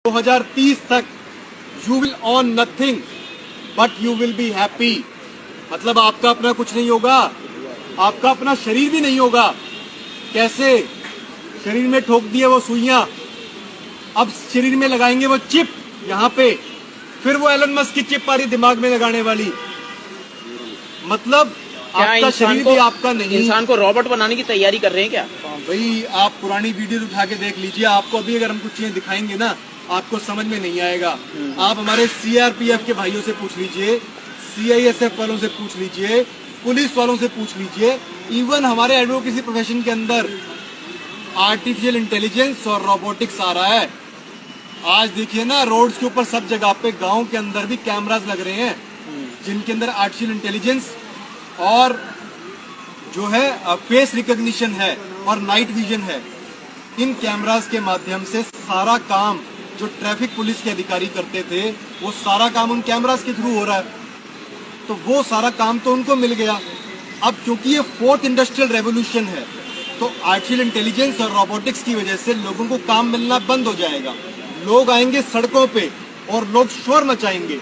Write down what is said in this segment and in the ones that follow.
2030 तक you will on nothing but you will be happy. मतलब आपका अपना कुछ नहीं होगा, आपका अपना शरीर भी नहीं होगा। कैसे? शरीर में ठोक दिए वो सुइयां, अब शरीर में लगाएंगे वो चिप यहाँ पे, फिर वो एलन मस्क की चिप आ रही दिमाग में लगाने वाली। मतलब आपका शरीर भी आपका नहीं। इंसान को रॉबोट बनाने की तैयारी कर रहे हैं क्या? भाई आप पुरानी वीडियो उठा के देख लीजिए, आपको अभी अगर हम कुछ चीजें दिखाएंगे ना आपको समझ में नहीं आएगा। आप हमारे सीआरपीएफ के भाइयों से पूछ लीजिए, सीआईएसएफ वालों से पूछ लीजिए, पुलिस वालों से पूछ लीजिए, इवन हमारे एडवोकेसी प्रोफेशन के अंदर आर्टिफिशियल इंटेलिजेंस और रोबोटिक्स आ रहा है। आज देखिए ना रोड्स के ऊपर सब जगह पे, गांव के अंदर भी कैमरास लग रहे हैं जिनके अंदर आर्टिफिशियल इंटेलिजेंस और जो है फेस रिकॉग्निशन है और नाइट विजन है। इन कैमरास के माध्यम से सारा काम जो ट्रैफिक पुलिस के अधिकारी करते थे वो सारा काम उन कैमरास के थ्रू हो रहा है। तो वो सारा काम तो उनको मिल गया। अब क्योंकि ये 4th इंडस्ट्रियल रेवोल्यूशन है तो आर्टिफिशियल इंटेलिजेंस और रोबोटिक्स की वजह से लोगों को काम मिलना बंद हो जाएगा। लोग आएंगे सड़कों पे और लोग शोर मचाएंगे।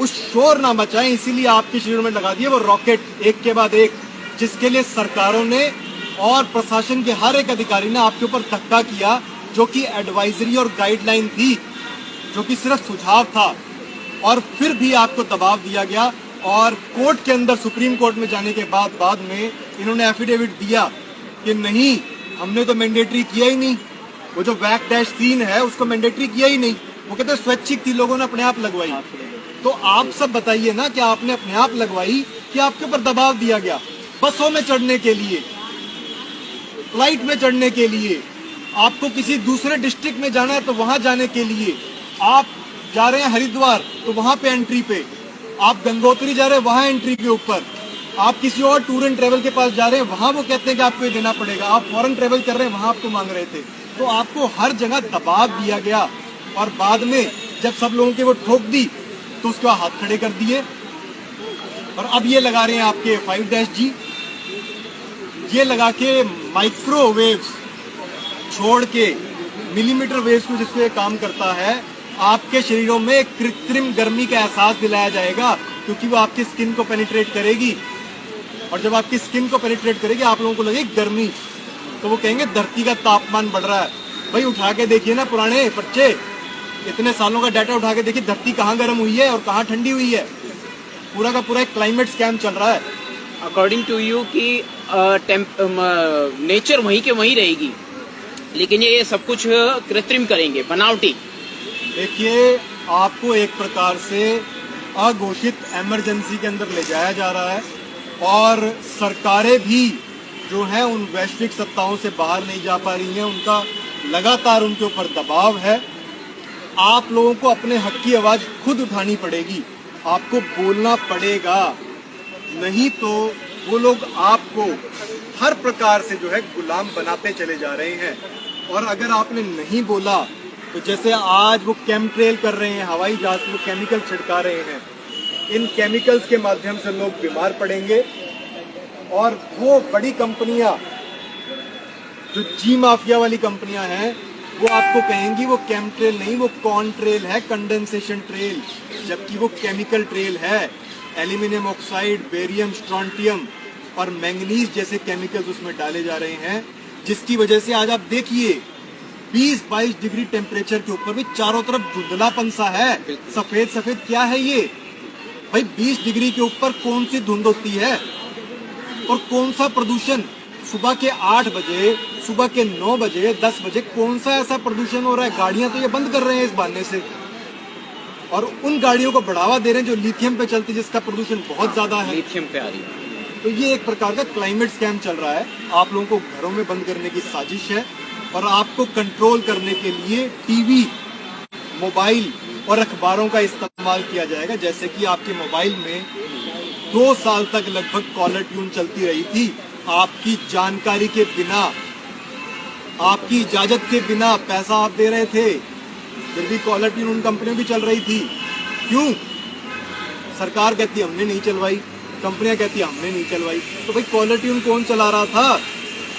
उस शोर ना मचाएं इसीलिए आपके शरीर में लगा दिए वो रॉकेट एक के बाद एक, जिसके लिए सरकारों ने और प्रशासन के हर एक अधिकारी ने आपके ऊपर धक्का किया, जो कि एडवाइजरी और गाइडलाइन थी, जो कि सिर्फ सुझाव था। और फिर भी आपको दबाव दिया गया और कोर्ट के अंदर सुप्रीम कोर्ट में जाने के बाद में इन्होंने एफिडेविट दिया कि नहीं, हमने तो मैंडेटरी किया ही नहीं। वो जो वैक-3 है उसको मैंडेटरी किया ही नहीं। वो कहते स्वैच्छिक थी, लोगों ने अपने आप लगवाई। तो आप सब बताइए ना कि आपने अपने आप लगवाई कि आपके ऊपर दबाव दिया गया? बसों में चढ़ने के लिए, फ्लाइट में चढ़ने के लिए, आपको किसी दूसरे डिस्ट्रिक्ट में जाना है तो वहां जाने के लिए, आप जा रहे हैं हरिद्वार तो वहां पे एंट्री पे, आप गंगोत्री जा रहे हैं वहां एंट्री के ऊपर, आप किसी और टूर एंड ट्रेवल के पास जा रहे हैं वहां वो कहते हैं कि आपको ये देना पड़ेगा, आप फॉरेन ट्रेवल कर रहे हैं वहां आपको मांग रहे थे। तो आपको हर जगह दबाव दिया गया और बाद में जब सब लोगों के वो ठोक दी तो उसके बाद हाथ खड़े कर दिए। और अब ये लगा रहे हैं आपके 5G, ये लगा के माइक्रोवेव्स छोड़ के मिलीमीटर वेव्स को जिसको ये काम करता है, आपके शरीरों में कृत्रिम गर्मी का एहसास दिलाया जाएगा क्योंकि वो आपकी स्किन को पेनिट्रेट करेगी। और जब आपकी स्किन को पेनिट्रेट करेगी आप लोगों को लगेगी गर्मी, तो वो कहेंगे धरती का तापमान बढ़ रहा है। भाई उठा के देखिए ना पुराने पर्चे, इतने सालों का डाटा उठा के देखिए धरती कहाँ गर्म हुई है और कहाँ ठंडी हुई है। पूरा का पूरा एक क्लाइमेट स्कैम चल रहा है। अकॉर्डिंग टू यू कि नेचर वहीं के वहीं रहेगी, लेकिन ये सब कुछ कृत्रिम करेंगे, बनावटी। देखिए आपको एक प्रकार से अघोषित इमरजेंसी के अंदर ले जाया जा रहा है और सरकारें भी जो है उन वैश्विक सत्ताओं से बाहर नहीं जा पा रही हैं। उनका लगातार उनके ऊपर दबाव है। आप लोगों को अपने हक की आवाज खुद उठानी पड़ेगी, आपको बोलना पड़ेगा, नहीं तो वो लोग आपको हर प्रकार से जो है गुलाम बनाते चले जा रहे हैं। और अगर आपने नहीं बोला तो जैसे आज वो केमट्रेल कर रहे हैं, हवाई जहाज में केमिकल छिड़का रहे हैं, इन केमिकल्स के माध्यम से लोग बीमार पड़ेंगे। और वो बड़ी कंपनियां जो जी माफिया वाली कंपनियां हैं वो आपको कहेंगी वो केमट्रेल नहीं, वो कॉन्ट्रेल है, कंडेंसेशन ट्रेल, जबकि वो केमिकल ट्रेल है। एल्यूमिनियम ऑक्साइड, बेरियम, स्ट्रोंटियम और मैंगनीज जैसे केमिकल्स उसमें डाले जा रहे हैं, जिसकी वजह से आज आप देखिए 20-22 डिग्री टेम्परेचर के ऊपर भी चारों तरफ धुंधलापन सा है, सफेद सफेद। क्या है ये भाई? 20 डिग्री के ऊपर कौन सी धुंध होती है और कौन सा प्रदूषण? सुबह के 8 बजे, सुबह के 9 बजे, 10 बजे कौन सा ऐसा प्रदूषण हो रहा है? गाड़ियां तो ये बंद कर रहे हैं इस बहाने से, और उन गाड़ियों को बढ़ावा दे रहे हैं जो लिथियम पे चलती है, जिसका प्रदूषण बहुत ज्यादा है। लिथियम पे आ रही है। तो ये एक प्रकार का क्लाइमेट स्कैम चल रहा है। आप लोगों को घरों में बंद करने की साजिश है और आपको कंट्रोल करने के लिए टीवी, मोबाइल और अखबारों का इस्तेमाल किया जाएगा। जैसे कि आपके मोबाइल में 2 साल तक लगभग कॉलर ट्यून चलती रही थी, आपकी जानकारी के बिना, आपकी इजाजत के बिना पैसा आप दे रहे थे, फिर भी कॉलर ट्यून उन कंपनियों की चल रही थी। क्यों? सरकार कहती हमने नहीं चलवाई, कंपनियां कहती हमने नहीं चलवाई। तो भाई कॉलर ट्यून कौन चला रहा था?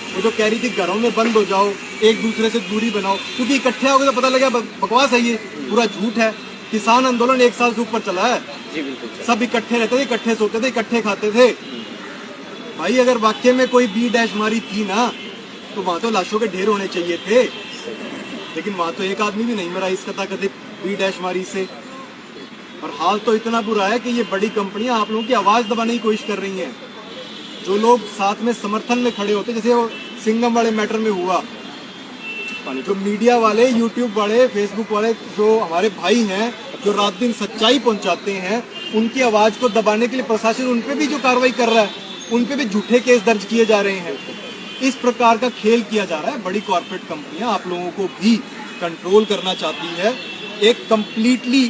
वो जो कह रही थी घरों में बंद हो जाओ, एक दूसरे से दूरी बनाओ, क्योंकि इकट्ठे हो गए तो पता लगा बकवास है, ये पूरा झूठ है। किसान आंदोलन 1 साल से ऊपर चला है। जी बिल्कुल सर। सब इकट्ठे रहते थे, इकट्ठे सोते थे, इकट्ठे खाते थे। भाई अगर वाक्य में कोई बी डैश मारी थी ना, तो वहां तो लाशों के ढेर होने चाहिए थे, लेकिन वहां तो एक आदमी भी नहीं मरा इस कथाकथित बी डैश मारी से। और हाल तो इतना बुरा है कि ये बड़ी कंपनियां आप लोगों की आवाज दबाने की कोशिश कर रही हैं। जो लोग साथ में समर्थन में खड़े होते, जैसे वो सिंघम वाले मैटर में हुआ, जो मीडिया वाले, यूट्यूब वाले, फेसबुक वाले, जो हमारे भाई हैं, जो रात दिन सच्चाई पहुंचाते हैं, उनकी आवाज को दबाने के लिए प्रशासन उन पे भी जो कार्रवाई कर रहा है, उन पे भी झूठे केस दर्ज किए जा रहे हैं। इस प्रकार का खेल किया जा रहा है। बड़ी कॉर्पोरेट कंपनियां आप लोगों को भी कंट्रोल करना चाहती है। एक completely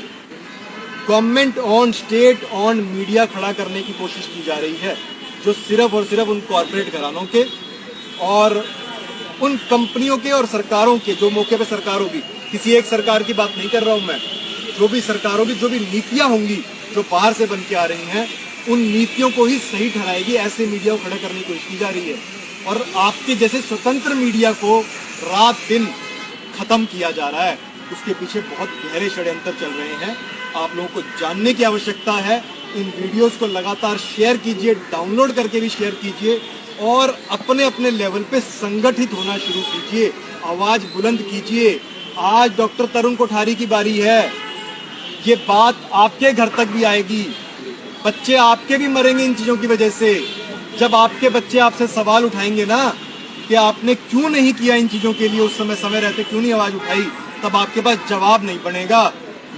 government on, state on media खड़ा करने की कोशिश की जा रही है, जो सिर्फ और सिर्फ उन कॉर्पोरेट घरानों के और उन कंपनियों के और सरकारों के, जो मौके पे सरकार होगी, किसी एक सरकार की बात नहीं कर रहा हूं मैं, जो भी सरकार होगी, जो भी नीतियां होंगी जो बाहर से बन के आ रही हैं, उन नीतियों को ही सही ठहराएगी। ऐसे मीडिया को खड़ा करने की कोशिश की जा रही है और आपके जैसे स्वतंत्र मीडिया को रात दिन खत्म किया जा रहा है। उसके पीछे बहुत गहरे षड्यंत्र चल रहे हैं। आप लोगों को जानने की आवश्यकता है। इन वीडियोस को लगातार शेयर कीजिए, डाउनलोड करके भी शेयर कीजिए और अपने अपने लेवल पे संगठित होना शुरू कीजिए, आवाज बुलंद कीजिए। आज डॉक्टर तरुण कोठारी की बारी है। ये बात आपके घर तक भी आएगी। बच्चे आपके भी मरेंगे इन चीजों की वजह से। जब आपके बच्चे आपसे सवाल उठाएंगे ना कि आपने क्यों नहीं किया इन चीजों के लिए, उस समय रहते क्यों नहीं आवाज उठाई, तब आपके पास जवाब नहीं बनेगा।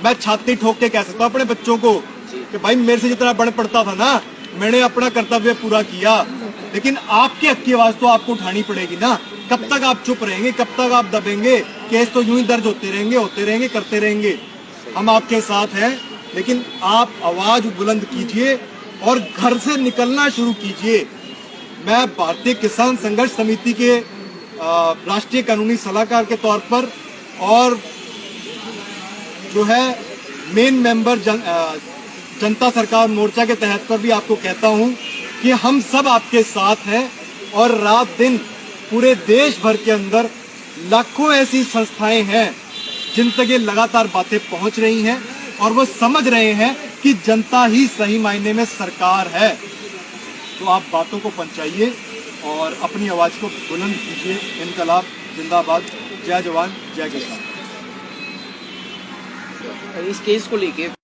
मैं छाती ठोक के कह सकता हूँ अपने बच्चों को कि भाई मेरे से जितना बन पड़ता था ना, मैंने अपना कर्तव्य पूरा किया, लेकिन आपके हक की आवाज तो आपको उठानी पड़ेगी ना। कब तक आप चुप रहेंगे, कब तक आप दबेंगे? केस तो यूं ही दर्ज होते रहेंगे, करते रहेंगे। हम आपके साथ हैं, लेकिन आप आवाज बुलंद कीजिए और घर से निकलना शुरू कीजिए। मैं भारतीय किसान संघर्ष समिति के राष्ट्रीय कानूनी सलाहकार के तौर पर और जो है मेन मेंबर जनता सरकार मोर्चा के तहत पर भी आपको कहता हूं कि हम सब आपके साथ हैं और रात दिन पूरे देश भर के अंदर लाखों ऐसी संस्थाएं हैं जिन तक ये लगातार बातें पहुंच रही हैं और वो समझ रहे हैं कि जनता ही सही मायने में सरकार है। तो आप बातों को पहुंचाइए और अपनी आवाज को बुलंद कीजिए। इनकलाब जिंदाबाद, जय जवान जय किसान। इस केस को लेके